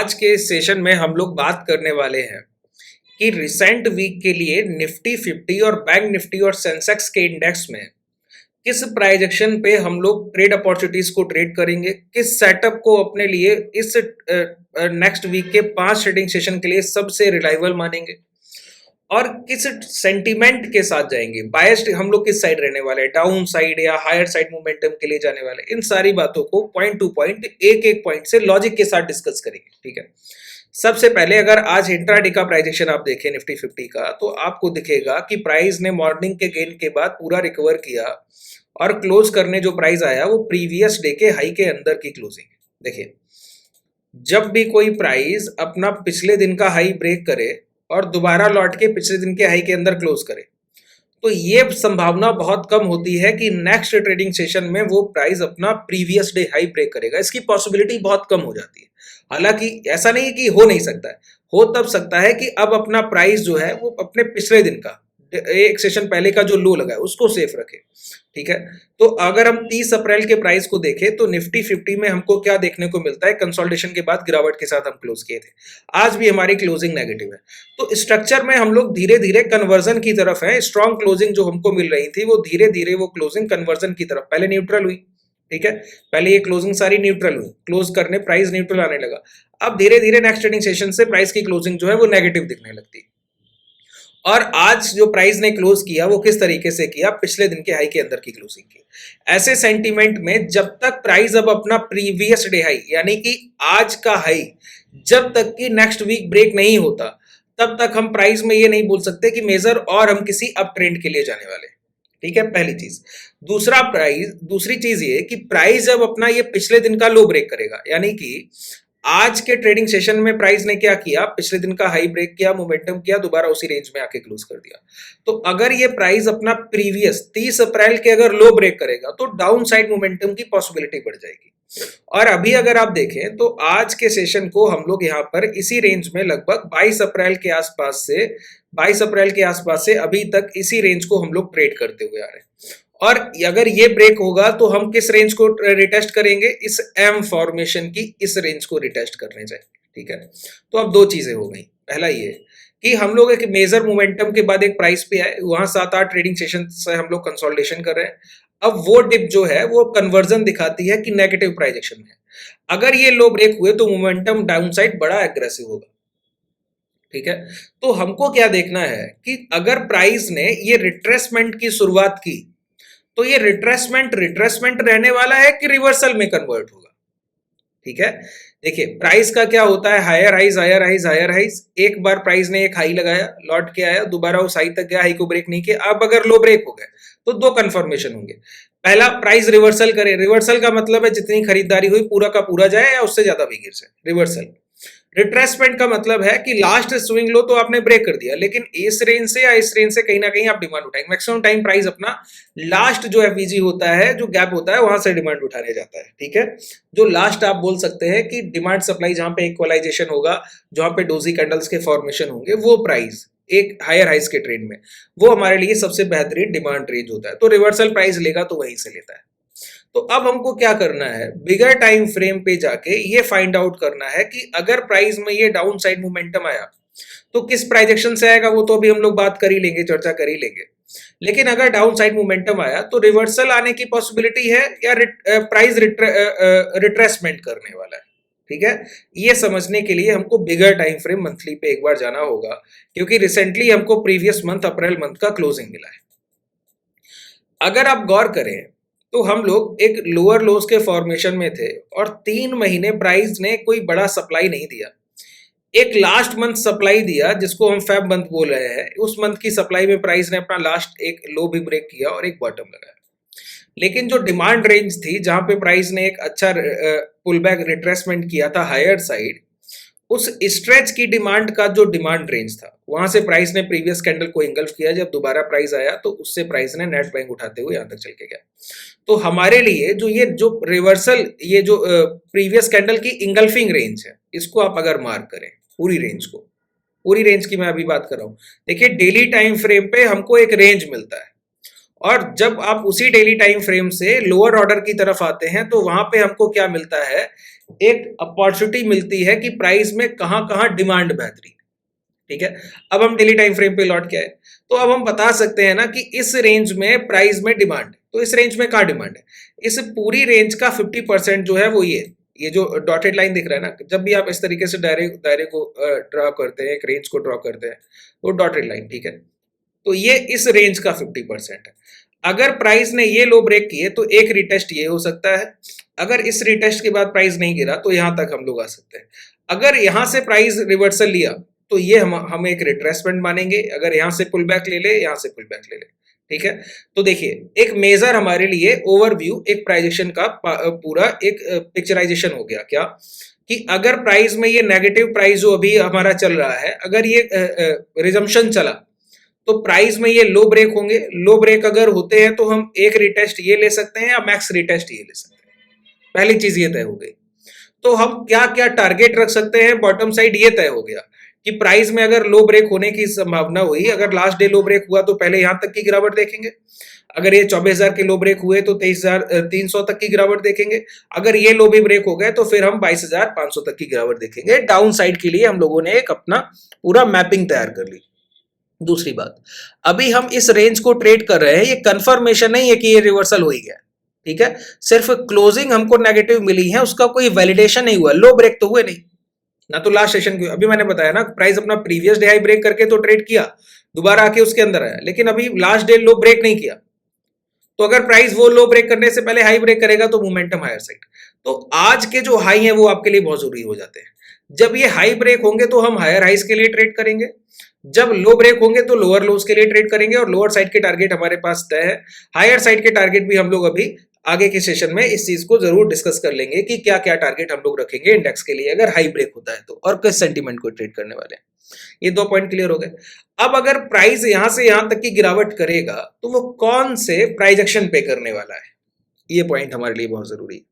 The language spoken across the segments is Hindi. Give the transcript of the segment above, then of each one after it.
आज के सेशन में हम लोग बात करने वाले हैं कि रिसेंट वीक के लिए निफ्टी 50 और बैंक निफ्टी और सेंसेक्स के इंडेक्स में किस प्राइस एक्शन पे हम लोग ट्रेड अपॉर्चुनिटीज को ट्रेड करेंगे, किस सेटअप को अपने लिए इस नेक्स्ट वीक के 5 ट्रेडिंग सेशन के लिए सबसे रिलायबल मानेंगे और किस सेंटीमेंट के साथ जाएंगे, बायस्ड हम लोग किस साइड रहने वाले हैं, डाउन साइड या हायर साइड मोमेंटम के लिए जाने वाले, इन सारी बातों को पॉइंट टू पॉइंट एक एक पॉइंट से लॉजिक के साथ डिस्कस करेंगे। ठीक है, सबसे पहले अगर आज इंट्राडे का प्राइस एक्शन आप देखें निफ्टी 50 का, तो आपको दिखेगा कि प्राइस ने मॉर्निंग के गेन के बाद पूरा रिकवर किया और क्लोज करने जो प्राइस आया वो प्रीवियस डे के हाई के अंदर की क्लोजिंग। देखिए, जब भी कोई प्राइस अपना पिछले दिन का हाई ब्रेक करे और दोबारा लौट के पिछले दिन के हाई के अंदर क्लोज करे, तो ये संभावना बहुत कम होती है कि नेक्स्ट ट्रेडिंग सेशन में वो प्राइस अपना प्रीवियस डे हाई ब्रेक करेगा। इसकी पॉसिबिलिटी बहुत कम हो जाती है। हालांकि ऐसा नहीं कि हो नहीं सकता है, हो तब सकता है कि अब अपना प्राइस जो है वो अपने पिछले दिन का एक सेशन पहले का जो लो लगा है उसको सेफ रखे। ठीक है, तो अगर हम 30 अप्रैल के प्राइस को देखें तो निफ्टी 50 में हमको क्या देखने को मिलता है, कंसोलिडेशन के बाद गिरावट के साथ हम क्लोज किए थे, आज भी हमारी क्लोजिंग नेगेटिव है। तो स्ट्रक्चर में हम लोग धीरे धीरे कन्वर्जन की तरफ है। स्ट्रॉन्ग क्लोजिंग जो हमको मिल रही थी वो धीरे धीरे वो क्लोजिंग कन्वर्जन की तरफ, पहले न्यूट्रल हुई। ठीक है, पहले ये क्लोजिंग सारी न्यूट्रल हुई, क्लोज करने प्राइस न्यूट्रल आने लगा। अब धीरे धीरे नेक्स्ट ट्रेडिंग सेशन से प्राइस की क्लोजिंग जो है वो नेगेटिव दिखने लगती है। और आज जो प्राइस ने क्लोज किया वो किस तरीके से किया, पिछले दिन के हाई के अंदर की क्लोजिंग की। ऐसे सेंटीमेंट में जब तक प्राइस अब अपना प्रीवियस डे हाई यानी कि आज का हाई जब तक कि नेक्स्ट वीक ब्रेक नहीं होता, तब तक हम प्राइस में ये नहीं बोल सकते कि मेजर और हम किसी अप ट्रेंड के लिए जाने वाले। ठीक है, पहली चीज। दूसरी चीज ये कि प्राइस जब अपना ये पिछले दिन का लो ब्रेक करेगा, यानी कि आज के ट्रेडिंग सेशन में प्राइस ने क्या किया, पिछले दिन का हाई ब्रेक किया, मोमेंटम किया, दोबारा उसी रेंज में आके क्लोज कर दिया। तो अगर ये प्राइस अपना प्रीवियस 30 अप्रैल के अगर लो ब्रेक करेगा तो डाउन साइड मोमेंटम की पॉसिबिलिटी बढ़ जाएगी। और अभी अगर आप देखें तो आज के सेशन को हम लोग यहाँ पर इसी रेंज में लगभग 22 अप्रैल के आसपास से अभी तक इसी रेंज को हम लोग ट्रेड करते हुए आ रहे हैं। और अगर ये ब्रेक होगा तो हम किस रेंज को रिटेस्ट करेंगे, इस एम फॉर्मेशन की इस रेंज को रिटेस्ट करने जाएंगे। ठीक है, तो अब दो चीजें हो गई। पहला ये कि हम लोग एक मेजर मोमेंटम के बाद एक प्राइस पे आए, वहां 7-8 ट्रेडिंग सेशन से हम लोग कंसोलिडेशन कर रहे हैं। अब वो डिप जो है वो कन्वर्जन दिखाती है कि नेगेटिव प्राइस एक्शन में। अगर ये लो ब्रेक हुए तो मोमेंटम डाउन साइड बड़ा एग्रेसिव होगा। ठीक है, तो हमको क्या देखना है कि अगर प्राइस ने ये रिट्रेसमेंट की शुरुआत की तो ये रिट्रेसमेंट रहने वाला है कि रिवर्सल में कन्वर्ट होगा। ठीक है, देखिए प्राइस का क्या होता है, हायर हाइज। एक बार प्राइस ने एक हाई लगाया, लौट के आया, दोबारा उस हाई तक गया, हाई को ब्रेक नहीं किया। अब अगर लो ब्रेक हो गए तो दो कंफर्मेशन होंगे। पहला, प्राइस रिवर्सल करे। रिवर्सल का मतलब है जितनी खरीदारी हुई पूरा का पूरा जाए या उससे ज्यादा भी गिर जाए, रिवर्सल। रिट्रेसमेंट का मतलब है कि लास्ट स्विंग लो तो आपने ब्रेक कर दिया, लेकिन इस रेंज से या इस रेंज से कहीं ना कहीं आप डिमांड उठाएंगे। मैक्सिमम टाइम प्राइस अपना लास्ट जो एफवीजी होता है, जो गैप होता है, वहां से डिमांड उठाने जाता है। ठीक है, जो लास्ट आप बोल सकते हैं कि डिमांड सप्लाई जहां पे इक्वलाइजेशन होगा, जहां पे डोजी कैंडल्स के फॉर्मेशन होंगे, वो प्राइस एक हायर हाइज के ट्रेंड में वो हमारे लिए सबसे बेहतरीन डिमांड रेंज होता है। तो रिवर्सल प्राइस लेगा तो वहीं से लेता है। तो अब हमको क्या करना है, बिगर टाइम फ्रेम पे जाके ये फाइंड आउट करना है कि अगर प्राइस में ये डाउन साइड मोमेंटम आया तो किस प्राइस एक्शन से आएगा, वो तो अभी हम लोग बात कर ही लेंगे, चर्चा कर ही लेंगे। लेकिन अगर डाउन साइड मोमेंटम आया तो रिवर्सल आने की पॉसिबिलिटी है या प्राइस रिट्रेसमेंट करने वाला है। ठीक है, ये समझने के लिए हमको बिगर टाइम फ्रेम मंथली पे एक बार जाना होगा, क्योंकि रिसेंटली हमको प्रीवियस मंथ अप्रैल मंथ का क्लोजिंग मिला है। अगर आप गौर करें तो हम लोग एक लोअर लोज के फॉर्मेशन में थे और 3 महीने प्राइस ने कोई बड़ा सप्लाई नहीं दिया। एक लास्ट मंथ सप्लाई दिया जिसको हम फेब मंथ बोल रहे हैं। उस मंथ की सप्लाई में प्राइस ने अपना लास्ट एक लो भी ब्रेक किया और एक बॉटम लगाया। लेकिन जो डिमांड रेंज थी जहां पे प्राइस ने एक अच्छा पुल बैक रिट्रेसमेंट किया था हायर साइड, उस स्ट्रेच की डिमांड का जो डिमांड रेंज था वहां से प्राइस ने प्रीवियस कैंडल को इंगल्फ किया। जब दोबारा प्राइस आया तो उससे प्राइस ने नेट बाइंग उठाते हुए यहां तक चल के गया। तो हमारे लिए जो रिवर्सल, ये जो प्रीवियस कैंडल की इंगल्फिंग रेंज है, इसको आप अगर मार्क करें पूरी रेंज की मैं अभी बात कर रहा हूं। देखिए, डेली टाइम फ्रेम पे हमको एक रेंज मिलता है और जब आप उसी डेली टाइम फ्रेम से लोअर ऑर्डर की तरफ आते हैं तो वहां पे हमको क्या मिलता है एक अपॉर्चुनिटी मिलती है कि प्राइस में कहां कहां डिमांड बेहतरीन। ठीक है, अब हम डेली टाइम फ्रेम पे लौट के आए, तो अब हम बता सकते हैं ना कि इस रेंज में प्राइस में डिमांड है, तो इस रेंज में कहाँ डिमांड है, इस पूरी रेंज का 50% जो है वो ये जो डॉटेड लाइन दिख रहा है ना, जब भी आप इस तरीके से दायरे को ड्रॉ करते हैं, एक रेंज को ड्रॉ करते हैं, वो डॉटेड लाइन, ठीक है, तो ये इस रेंज का 50% है। अगर प्राइस ने ये लो ब्रेक किए तो एक रिटेस्ट ये हो सकता है, अगर इस रिटेस्ट के बाद प्राइस नहीं गिरा तो यहां तक हम लोग आ सकते हैं। अगर यहां से प्राइस रिवर्सल लिया तो ये हम एक रिट्रेसमेंट मानेंगे, अगर यहां से पुल बैक ले ले, यहां से पुल बैक ले ले, ठीक है। तो देखिए एक मेजर हमारे लिए ओवरव्यू, एक प्राइजेशन का पूरा एक पिक्चराइजेशन हो गया क्या, कि अगर प्राइस में ये नेगेटिव प्राइस जो अभी हमारा चल रहा है, अगर ये रिजम्पशन चला तो प्राइस में ये लो ब्रेक होंगे, लो ब्रेक अगर होते हैं तो हम एक रिटेस्ट ये ले सकते हैं या मैक्स रिटेस्ट ये ले सकते हैं, पहली चीज ये तय हो गई। तो हम क्या क्या टारगेट रख सकते हैं, बॉटम साइड ये तय हो गया कि प्राइस में अगर लो ब्रेक होने की संभावना हुई, अगर लास्ट डे लो ब्रेक हुआ तो पहले यहां तक की गिरावट देखेंगे, अगर ये 24,000 के लो ब्रेक हुए तो 23,300 तक की गिरावट देखेंगे, अगर ये लो भी ब्रेक हो गए तो फिर हम 22,500 तक की गिरावट देखेंगे। डाउन साइड के लिए हम लोगों ने एक अपना पूरा मैपिंग तैयार कर ली। दूसरी बात, अभी हम इस रेंज को ट्रेड कर रहे हैं, ये कंफर्मेशन नहीं है कि ये रिवर्सल हो ही गया, ठीक है, सिर्फ क्लोजिंग हमको नेगेटिव मिली है, उसका कोई वैलिडेशन नहीं हुआ, लो ब्रेक तो हुए नहीं ना, तो लास्ट सेशन की अभी मैंने बताया ना, प्राइस अपना प्रीवियस डे हाई ब्रेक करके तो ट्रेड किया, दोबारा आके उसके अंदर आया, लेकिन अभी लास्ट डे लो ब्रेक नहीं किया। तो अगर प्राइस वो लो ब्रेक करने से पहले हाई ब्रेक करेगा तो मोमेंटम हायर साइड, तो आज के जो हाई है वो आपके लिए बहुत जरूरी हो जाते हैं। जब ये हाई ब्रेक होंगे तो हम हायर हाइस के लिए ट्रेड करेंगे, जब लो ब्रेक होंगे तो लोअर लोज के लिए ट्रेड करेंगे, और लोअर साइड के टारगेट हमारे पास तय है, हायर साइड के टारगेट भी हम लोग अभी आगे के सेशन में इस चीज को जरूर डिस्कस कर लेंगे कि क्या क्या टारगेट हम लोग रखेंगे इंडेक्स के लिए अगर हाई ब्रेक होता है तो, और किस सेंटीमेंट को ट्रेड करने वाले हैं। ये 2 पॉइंट क्लियर हो गए। अब अगर प्राइस यहां से यहां तक की गिरावट करेगा तो वो कौन से प्राइस एक्शन पे करने वाला है, ये पॉइंट हमारे लिए बहुत जरूरी है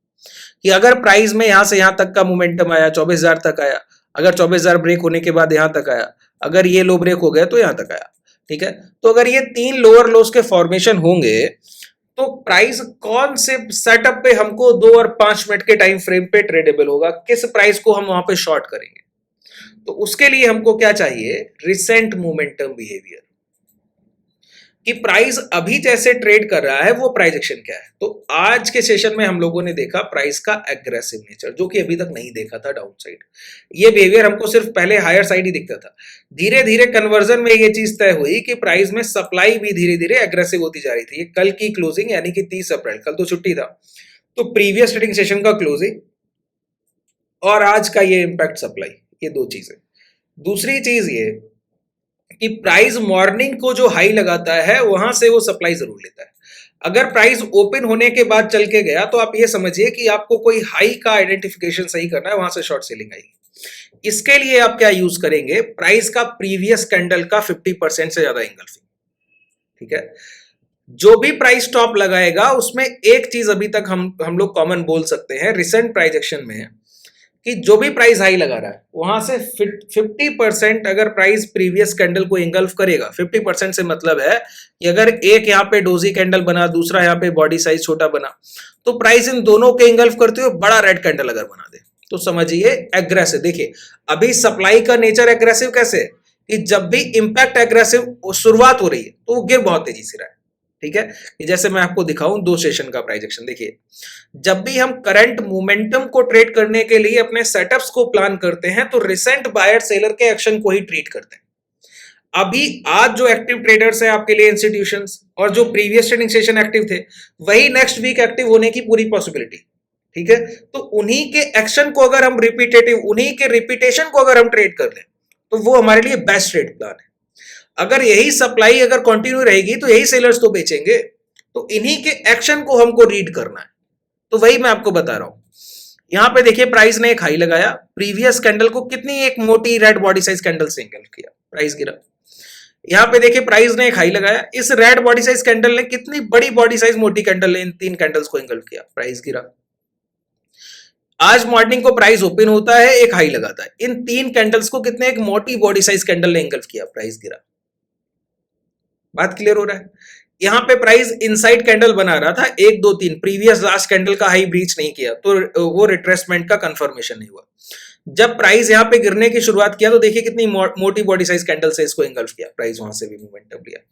कि अगर प्राइस में यहां से यहां तक का मोमेंटम आया, 24,000 तक आया, अगर 24,000 ब्रेक होने के बाद यहां तक आया, अगर ये लो ब्रेक हो गया तो यहां तक आया, ठीक है, तो अगर ये 3 लोअर लोस के फॉर्मेशन होंगे तो प्राइस कौन से सेटअप पे हमको 2 और 5 मिनट के टाइम फ्रेम पे ट्रेडेबल होगा, किस प्राइस को हम वहां पे शॉर्ट करेंगे, तो उसके लिए हमको क्या चाहिए, रिसेंट मोमेंटम बिहेवियर, कि प्राइस अभी जैसे ट्रेड कर रहा है वो प्राइस एक्शन क्या है। तो आज के सेशन में हम लोगों ने देखा प्राइस का एग्रेसिव नेचर, जो कि अभी तक नहीं देखा था डाउन साइड, ये बिहेवियर हमको सिर्फ पहले हायर साइड ही दिखता था, धीरे धीरे कन्वर्जन में ये चीज तय हुई कि प्राइस में सप्लाई भी धीरे धीरे एग्रेसिव होती जा रही थी। कल की क्लोजिंग यानी कि 30 अप्रैल, कल तो छुट्टी था, तो प्रीवियस ट्रेडिंग सेशन का क्लोजिंग और आज का ये इंपैक्ट सप्लाई, ये 2 चीजें। दूसरी चीज ये कि प्राइस मॉर्निंग को जो हाई लगाता है वहां से वो सप्लाई जरूर लेता है, अगर प्राइस ओपन होने के बाद चल के गया तो आप ये समझिए कि आपको कोई हाई का आइडेंटिफिकेशन सही करना है, वहां से शॉर्ट सेलिंग आएगी। इसके लिए आप क्या यूज करेंगे, प्राइस का प्रीवियस कैंडल का 50% से ज्यादा एंगल्फिंग, ठीक है, जो भी प्राइस टॉप लगाएगा उसमें एक चीज अभी तक हम लोग कॉमन बोल सकते हैं रिसेंट प्राइस एक्शन में, कि जो भी प्राइस हाई लगा रहा है वहां से 50% अगर प्राइस प्रीवियस कैंडल को इंगल्फ करेगा, 50% से मतलब है कि अगर एक यहाँ पे डोजी कैंडल बना, दूसरा यहाँ पे बॉडी साइज छोटा बना, तो प्राइस इन दोनों के इंगल्फ करते हुए बड़ा रेड कैंडल अगर बना दे तो समझिए एग्रेसिव। देखिए अभी सप्लाई का नेचर एग्रेसिव कैसे है कि जब भी इंपैक्ट एग्रेसिव शुरुआत हो रही है तो वो गिर बहुत तेजी से रहा है, ठीक है, कि जैसे मैं आपको दिखाऊं 2 सेशन का प्राइस एक्शन। देखिए जब भी हम करंट मोमेंटम को ट्रेड करने के लिए अपने सेटअप्स को प्लान करते हैं तो रिसेंट बायर सेलर के एक्शन को ही ट्रीट करते हैं। अभी आज जो एक्टिव ट्रेडर्स हैं आपके लिए इंस्टीट्यूशंस, और जो प्रीवियस ट्रेडिंग सेशन एक्टिव थे वही नेक्स्ट वीक एक्टिव होने की पूरी पॉसिबिलिटी, ठीक है, तो उन्हीं के एक्शन को अगर हम उन्हीं के रिपीटेशन को अगर हम ट्रेड कर लें तो वो हमारे लिए बेस्ट ट्रेड प्लान है। अगर यही सप्लाई अगर कंटिन्यू रहेगी तो यही सेलर्स तो बेचेंगे, तो इन्हीं के एक्शन को हमको रीड करना है, तो वही मैं आपको बता रहा हूं। यहां पे देखिए प्राइस ने एक हाई लगाया, प्रीवियस कैंडल को कितनी एक मोटी रेड बॉडी साइज कैंडल से इंगल्फ किया, प्राइस गिरा। यहां पे देखिए प्राइस ने एक हाई लगाया, इस रेड बॉडी साइज कैंडल ने कितनी बड़ी बॉडी साइज मोटी कैंडल ने इन 3 कैंडल्स को इंगल्फ किया, प्राइस गिरा। आज मॉर्निंग को प्राइस ओपन होता है, एक हाई लगाता है, इन 3 कैंडल्स को कितने एक मोटी बॉडी साइज कैंडल ने इंगल्फ किया, प्राइस गिरा। बात क्लियर हो रहा है। यहाँ पे प्राइस इनसाइड कैंडल बना रहा था 1 2 3, प्रीवियस लास्ट कैंडल का हाई ब्रीच नहीं किया, तो वो रिट्रेसमेंट का कंफर्मेशन नहीं हुआ। जब प्राइस यहाँ पे गिरने की शुरुआत किया तो देखिए कितनी मोटी बॉडी साइज कैंडल से इसको इंगल्फ किया, प्राइस वहां से भी मोमेंटम लिया।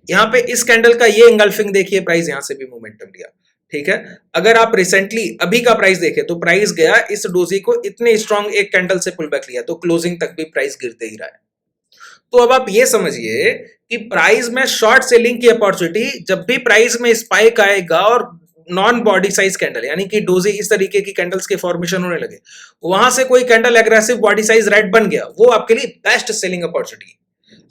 यहाँ पे इस कैंडल का ये इंगल्फिंग देखिए, प्राइस यहाँ से भी मोमेंटम लिया। ठीक है, अगर आप रिसेंटली अभी का प्राइस देखें तो प्राइस गया इस डोजी को इतने स्ट्रॉन्ग एक कैंडल से पुल बैक लिया, तो क्लोजिंग तक भी प्राइस गिरते ही रहा है। तो अब आप ये समझिए कि प्राइस में शॉर्ट सेलिंग की अपॉर्चुनिटी, जब भी प्राइस में स्पाइक आएगा और नॉन बॉडी साइज कैंडल यानी कि डोजी इस तरीके की कैंडल्स के फॉर्मेशन होने लगे, वहां से कोई candle aggressive body size red बन गया, वो आपके लिए बेस्ट सेलिंग अपॉर्चुनिटी।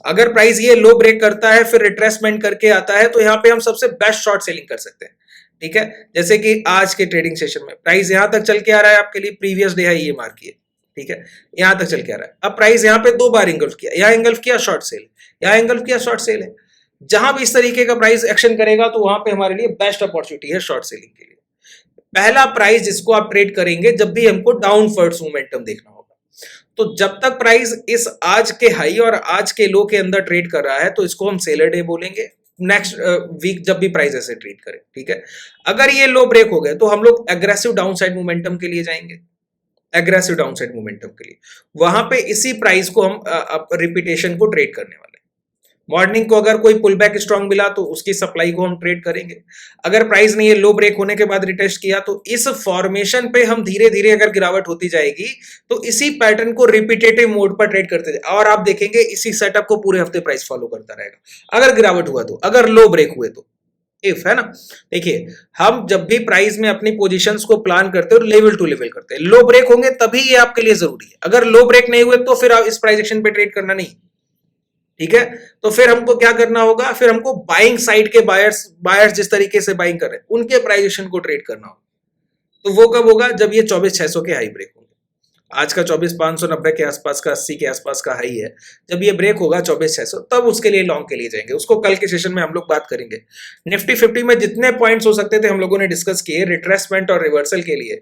अगर प्राइस ये लो ब्रेक करता है फिर रिट्रेसमेंट करके आता है, तो यहाँ पे हम सबसे बेस्ट शॉर्ट सेलिंग कर सकते हैं। ठीक है, जैसे कि आज के ट्रेडिंग सेशन में प्राइस यहां तक चल के आ रहा है, आपके लिए प्रीवियस डे है ये मार्क किए। ठीक है, यहां तक चल के आ रहा है। अब प्राइस यहां पे 2 बार इंगल्फ किया, यहां इंगल्फ किया शॉर्ट सेल, यहां इंगल्फ किया शॉर्ट सेल है। जहां भी इस तरीके का प्राइस एक्शन करेगा तो वहां पे हमारे लिए बेस्ट अपॉर्चुनिटी है शॉर्ट सेलिंग के लिए। पहला प्राइस जिसको आप ट्रेड करेंगे जब भी हमको डाउनवर्ड्स मोमेंटम देखना होगा, तो जब तक प्राइस इस आज के हाई और आज के लो के अंदर ट्रेड कर रहा है तो इसको हम सेलर डे बोलेंगे। नेक्स्ट वीक जब भी प्राइस ऐसे ट्रेड करें, ठीक है। अगर ये लो ब्रेक हो गए तो हम लोग एग्रेसिव डाउनसाइड मोमेंटम के लिए जाएंगे, एग्रेसिव डाउनसाइड मोमेंटम के लिए वहां पे इसी प्राइस को हम रिपीटेशन को ट्रेड करने वाले। मॉर्निंग को अगर कोई पुल बैक स्ट्रॉन्ग मिला तो उसकी सप्लाई को हम ट्रेड करेंगे। अगर प्राइस ने ये लो ब्रेक होने के बाद रिटेस्ट किया तो इस फॉर्मेशन पे हम धीरे धीरे अगर गिरावट होती जाएगी तो इसी पैटर्न को रिपीटेटिव मोड पर ट्रेड करते जाए और आप देखेंगे इसी सेटअप को पूरे हफ्ते प्राइस फॉलो करता रहेगा। अगर गिरावट हुआ तो, अगर लो ब्रेक हुए तो, इफ है ना। देखिए हम जब भी प्राइस में अपनी पोजीशंस को प्लान करते हैं और लेवल टू लेवल करते हैं, लो ब्रेक होंगे तभी ये आपके लिए जरूरी है। अगर लो ब्रेक नहीं हुए तो फिर आप इस प्राइस एक्शन पे ट्रेड करना नहीं। ठीक है, तो फिर हमको क्या करना होगा, फिर हमको बाइंग साइड के बायर्स जिस तरीके से बाइंग कर रहे हैं उनके प्राइस एक्शन को ट्रेड करना होगा। तो वो कब होगा, जब ये 24,600 के हाई ब्रेक होंगे। आज का 24,590 के आसपास का, 80 के आसपास का हाई है, जब ये ब्रेक होगा 24,600 तब उसके लिए लॉन्ग के लिए जाएंगे। उसको कल के सेशन में हम लोग बात करेंगे। निफ्टी 50 में जितने पॉइंट्स हो सकते थे हम लोगों ने डिस्कस किए रिट्रेसमेंट और रिवर्सल के लिए।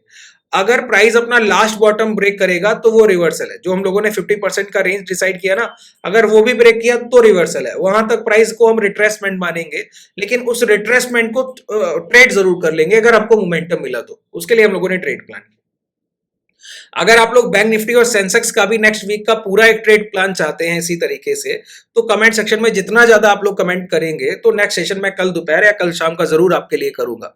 अगर प्राइस अपना लास्ट बॉटम ब्रेक करेगा तो वो रिवर्सल है, जो हम लोगों ने 50% का रेंज डिसाइड किया ना, अगर वो भी ब्रेक किया तो रिवर्सल है। वहां तक प्राइस को हम रिट्रेसमेंट मानेंगे, लेकिन उस रिट्रेसमेंट को ट्रेड जरूर कर लेंगे अगर हमको मोमेंटम मिला तो। उसके लिए हम लोगों ने ट्रेड प्लान किया। अगर आप लोग बैंक निफ्टी और सेंसेक्स का भी नेक्स्ट वीक का पूरा एक ट्रेड प्लान चाहते हैं इसी तरीके से, तो कमेंट सेक्शन में जितना ज्यादा आप लोग कमेंट करेंगे तो नेक्स्ट सेशन में कल दोपहर या कल शाम का जरूर आपके लिए करूंगा।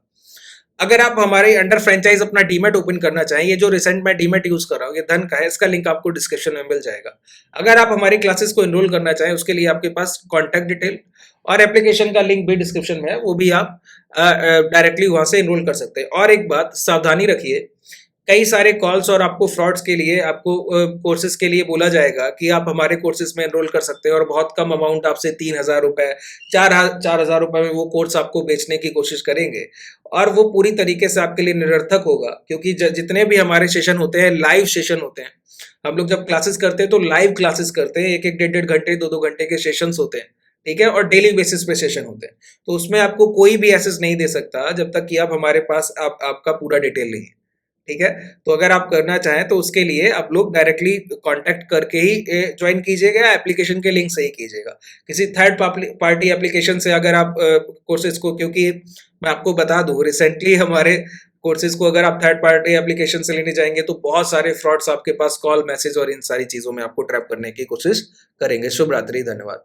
अगर आप हमारे अंडर फ्रेंचाइज अपना डीमेट ओपन करना चाहें, ये जो रिसेंट मैं डीमेट यूज कर रहा हूँ ये धन का है, इसका लिंक आपको डिस्क्रिप्शन में मिल जाएगा। अगर आप हमारी क्लासेस को एनरोल करना चाहें उसके लिए आपके पास कॉन्टैक्ट डिटेल और एप्लीकेशन का लिंक भी डिस्क्रिप्शन में है, वो भी आप डायरेक्टली वहां से एनरोल कर सकते हैं। और एक बात सावधानी रखिए, कई सारे कॉल्स और आपको फ्रॉड्स के लिए, आपको कोर्सेज के लिए बोला जाएगा कि आप हमारे कोर्सेज में एनरोल कर सकते हैं और बहुत कम अमाउंट आपसे 3,000 रुपए 4,000 रुपए में वो कोर्स आपको बेचने की कोशिश करेंगे और वो पूरी तरीके से आपके लिए निरर्थक होगा। क्योंकि जितने भी हमारे सेशन होते हैं लाइव सेशन होते हैं, हम लोग जब क्लासेस करते हैं तो लाइव क्लासेस करते हैं, 1-1 1.5 घंटे 2-2 घंटे के सेशंस होते हैं। ठीक है, और डेली बेसिस पे सेशन होते हैं, तो उसमें आपको कोई भी एक्सेस नहीं दे सकता जब तक कि आप हमारे पास आपका पूरा डिटेल नहीं है। ठीक है, तो अगर आप करना चाहें तो उसके लिए आप लोग डायरेक्टली कांटेक्ट करके ही ज्वाइन कीजिएगा, एप्लीकेशन के लिंक से ही कीजिएगा। किसी थर्ड पार्टी एप्लीकेशन से अगर आप कोर्सेज को, क्योंकि मैं आपको बता दूं रिसेंटली हमारे कोर्सेज को अगर आप थर्ड पार्टी एप्लीकेशन से लेने जाएंगे तो बहुत सारे फ्रॉड्स आपके पास कॉल मैसेज और इन सारी चीजों में आपको ट्रैप करने की कोशिश करेंगे। शुभ रात्रि, धन्यवाद।